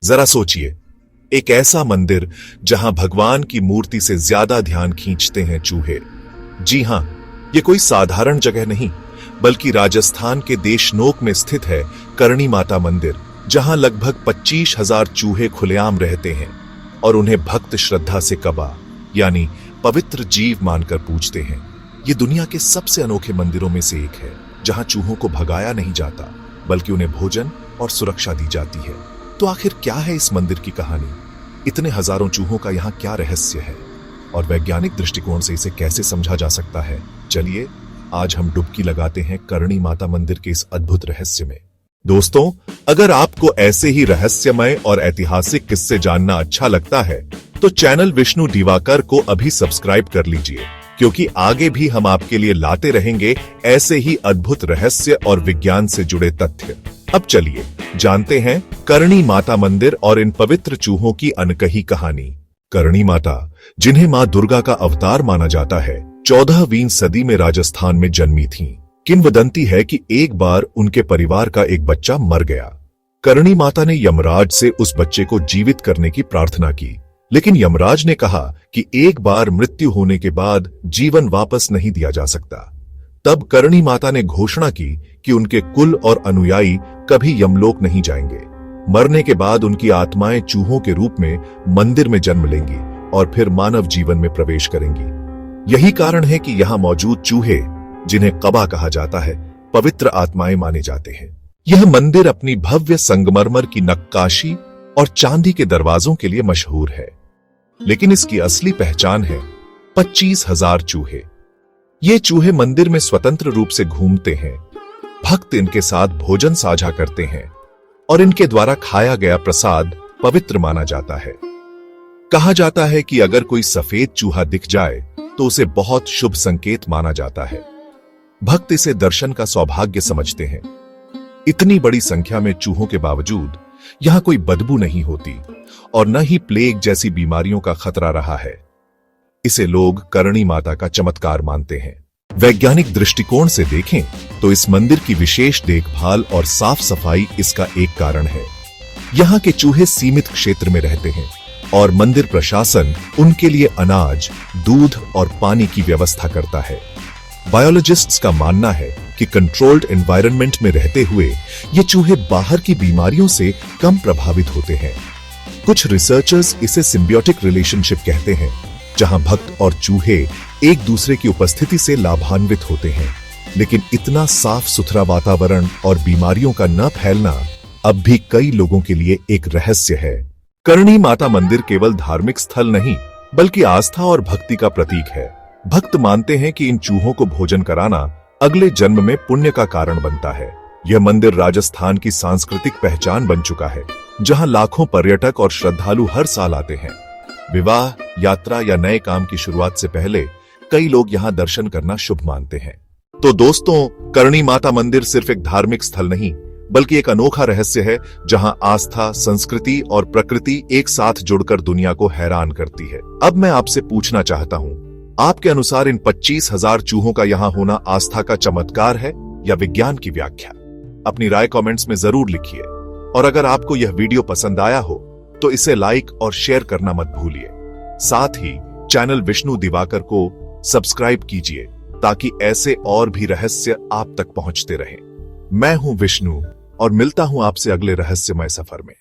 जरा सोचिए, एक ऐसा मंदिर जहां भगवान की मूर्ति से ज्यादा ध्यान खींचते हैं चूहे। जी हां, ये कोई साधारण जगह नहीं, बल्कि राजस्थान के देशनोक में स्थित है करणी माता मंदिर, जहां लगभग 25,000 चूहे खुलेआम रहते हैं और उन्हें भक्त श्रद्धा से कबा यानी पवित्र जीव मानकर पूजते हैं। ये दुनिया के सबसे अनोखे मंदिरों में से एक है, जहां चूहों को भगाया नहीं जाता, बल्कि उन्हें भोजन और सुरक्षा दी जाती है। तो आखिर क्या है इस मंदिर की कहानी? इतने हजारों चूहों का यहाँ क्या रहस्य है और वैज्ञानिक दृष्टिकोण से इसे कैसे समझा जा सकता है? चलिए आज हम डुबकी लगाते हैं करणी माता मंदिर के इस अद्भुत रहस्य में। दोस्तों, अगर आपको ऐसे ही रहस्यमय और ऐतिहासिक किस्से जानना अच्छा लगता है तो चैनल विष्णु दिवाकर को अभी सब्सक्राइब कर लीजिए, क्योंकि आगे भी हम आपके लिए लाते रहेंगे ऐसे ही अद्भुत रहस्य और विज्ञान से जुड़े तथ्य। अब चलिए जानते हैं करणी माता मंदिर और इन पवित्र चूहों की अनकही कहानी। करणी माता, जिन्हें मां दुर्गा का अवतार माना जाता है, 14वीं सदी में राजस्थान में जन्मी थीं। किंवदंती है कि एक बार उनके परिवार का एक बच्चा मर गया। करणी माता ने यमराज से उस बच्चे को जीवित करने की प्रार्थना की, लेकिन यमराज ने कहा कि एक बार मृत्यु होने के बाद जीवन वापस नहीं दिया जा सकता। तब करणी माता ने घोषणा की कि उनके कुल और अनुयायी कभी यमलोक नहीं जाएंगे। मरने के बाद उनकी आत्माएं चूहों के रूप में मंदिर में जन्म लेंगी और फिर मानव जीवन में प्रवेश करेंगी। यही कारण है कि यहाँ मौजूद चूहे, जिन्हें कबा कहा जाता है, पवित्र आत्माएं माने जाते हैं। यह मंदिर अपनी भव्य संगमरमर की नक्काशी और चांदी के दरवाजों के लिए मशहूर है, लेकिन इसकी असली पहचान है 25,000 चूहे। ये चूहे मंदिर में स्वतंत्र रूप से घूमते हैं, भक्त इनके साथ भोजन साझा करते हैं और इनके द्वारा खाया गया प्रसाद पवित्र माना जाता है। कहा जाता है कि अगर कोई सफेद चूहा दिख जाए तो उसे बहुत शुभ संकेत माना जाता है। भक्त इसे दर्शन का सौभाग्य समझते हैं। इतनी बड़ी संख्या में चूहों के बावजूद यहां कोई बदबू नहीं होती और न ही प्लेग जैसी बीमारियों का खतरा रहा है। इसे लोग करणी माता का चमत्कार मानते हैं। वैज्ञानिक दृष्टिकोण से देखें तो इस मंदिर की विशेष देखभाल और साफ सफाई इसका एक कारण है। यहाँ के चूहे सीमित क्षेत्र में रहते हैं और मंदिर प्रशासन उनके लिए अनाज, दूध और पानी की व्यवस्था करता है। बायोलॉजिस्ट्स का मानना है कि कंट्रोल्ड एनवायरनमेंट में रहते हुए ये चूहे बाहर की बीमारियों से कम प्रभावित होते हैं। कुछ रिसर्चर्स इसे सिम्बियोटिक रिलेशनशिप कहते हैं, जहां भक्त और चूहे एक दूसरे की उपस्थिति से लाभान्वित होते हैं। लेकिन इतना साफ सुथरा वातावरण और बीमारियों का न फैलना अब भी कई लोगों के लिए एक रहस्य है। करणी माता मंदिर केवल धार्मिक स्थल नहीं, बल्कि आस्था और भक्ति का प्रतीक है। भक्त मानते हैं कि इन चूहों को भोजन कराना अगले जन्म में पुण्य का कारण बनता है। यह मंदिर राजस्थान की सांस्कृतिक पहचान बन चुका है, जहां लाखों पर्यटक और श्रद्धालु हर साल आते हैं। विवाह, यात्रा या नए काम की शुरुआत से पहले कई लोग यहां दर्शन करना शुभ मानते हैं। तो दोस्तों, करणी माता मंदिर सिर्फ एक धार्मिक स्थल नहीं, बल्कि एक अनोखा रहस्य है, जहां आस्था, संस्कृति और प्रकृति एक साथ जुड़कर दुनिया को हैरान करती है। अब मैं आपसे पूछना चाहता हूं, आपके अनुसार इन 25,000 चूहों का यहां होना आस्था का चमत्कार है या विज्ञान की व्याख्या? अपनी राय कमेंट्स में जरूर लिखिए और अगर आपको यह वीडियो पसंद आया हो तो इसे लाइक और शेयर करना मत भूलिए। साथ ही चैनल विष्णु दिवाकर को सब्सक्राइब कीजिए ताकि ऐसे और भी रहस्य आप तक पहुंचते रहें। मैं हूं विष्णु और मिलता हूं आपसे अगले रहस्यमय सफर में।